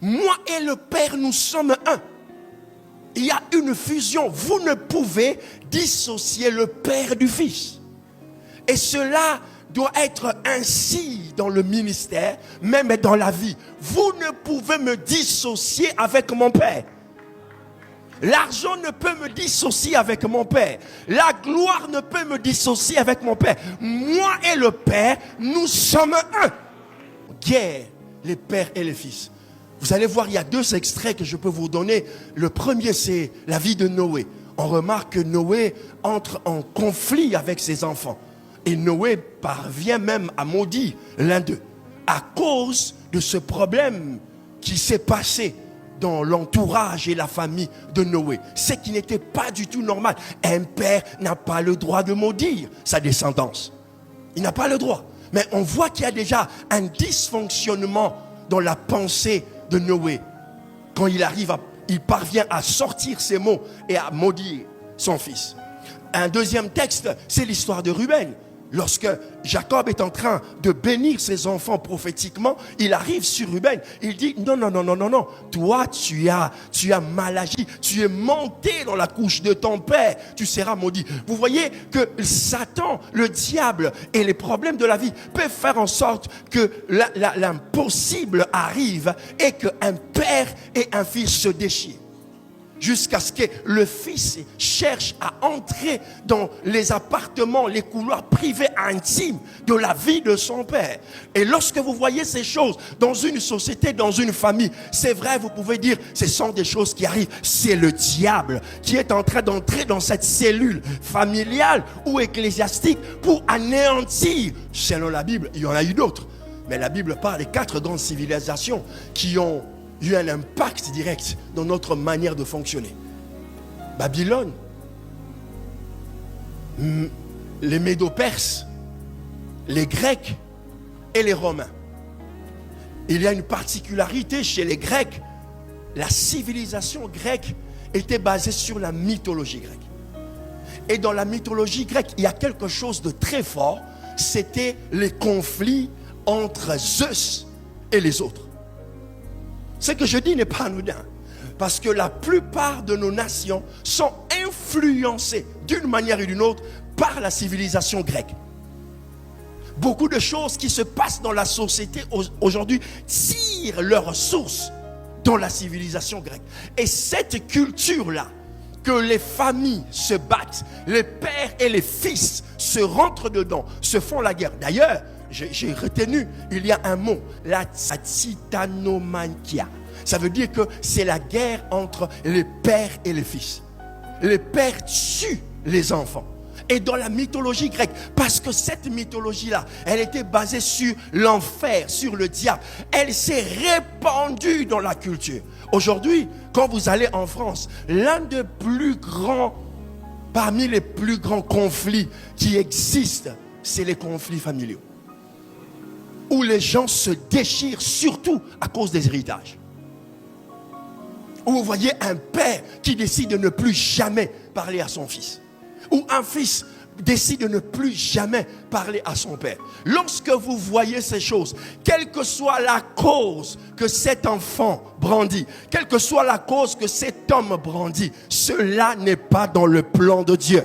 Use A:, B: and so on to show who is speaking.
A: Moi et le Père, nous sommes un. Il y a une fusion. Vous ne pouvez dissocier le Père du Fils. Et cela doit être ainsi dans le ministère, même dans la vie. Vous ne pouvez me dissocier avec mon Père. L'argent ne peut me dissocier avec mon Père. La gloire ne peut me dissocier avec mon Père. Moi et le Père, nous sommes un. Guerre, les pères et les fils. Vous allez voir, il y a 2 extraits que je peux vous donner. Le premier, c'est la vie de Noé. On remarque que Noé entre en conflit avec ses enfants. Et Noé parvient même à maudire l'un d'eux. À cause de ce problème qui s'est passé dans l'entourage et la famille de Noé. Ce qui n'était pas du tout normal. Un père n'a pas le droit de maudire sa descendance. Il n'a pas le droit. Mais on voit qu'il y a déjà un dysfonctionnement dans la pensée de Noé. Quand il parvient à sortir ses mots et à maudire son fils. Un deuxième texte, c'est l'histoire de Ruben. Lorsque Jacob est en train de bénir ses enfants prophétiquement, il arrive sur Ruben. Il dit non. Toi, tu as mal agi. Tu es monté dans la couche de ton père. Tu seras maudit. Vous voyez que Satan, le diable et les problèmes de la vie peuvent faire en sorte que l'impossible arrive et qu'un père et un fils se déchirent. Jusqu'à ce que le fils cherche à entrer dans les appartements, les couloirs privés intimes de la vie de son père. Et lorsque vous voyez ces choses dans une société, dans une famille, c'est vrai, vous pouvez dire, ce sont des choses qui arrivent. C'est le diable qui est en train d'entrer dans cette cellule familiale ou ecclésiastique pour anéantir. Selon la Bible, il y en a eu d'autres. Mais la Bible parle des 4 grandes civilisations qui ont eu un impact direct dans notre manière de fonctionner. Babylone, les Médo-Perses, les Grecs et les Romains. Il y a une particularité chez les Grecs. La civilisation grecque était basée sur la mythologie grecque. Et dans la mythologie grecque, il y a quelque chose de très fort. C'était les conflits entre Zeus et les autres. Ce que je dis n'est pas anodin, parce que la plupart de nos nations sont influencées d'une manière ou d'une autre par la civilisation grecque. Beaucoup de choses qui se passent dans la société aujourd'hui tirent leur source dans la civilisation grecque. Et cette culture-là, que les familles se battent, les pères et les fils se rentrent dedans, se font la guerre. D'ailleurs, j'ai retenu, il y a un mot, la titanomachia. Ça veut dire que c'est la guerre entre les pères et les fils. Les pères tuent les enfants. Et dans la mythologie grecque, parce que cette mythologie-là, elle était basée sur l'enfer, sur le diable. Elle s'est répandue dans la culture. Aujourd'hui, quand vous allez en France, parmi les plus grands conflits qui existent, c'est les conflits familiaux. Où les gens se déchirent surtout à cause des héritages. Où vous voyez un père qui décide de ne plus jamais parler à son fils. Ou un fils décide de ne plus jamais parler à son père. Lorsque vous voyez ces choses, quelle que soit la cause que cet enfant brandit, quelle que soit la cause que cet homme brandit, cela n'est pas dans le plan de Dieu.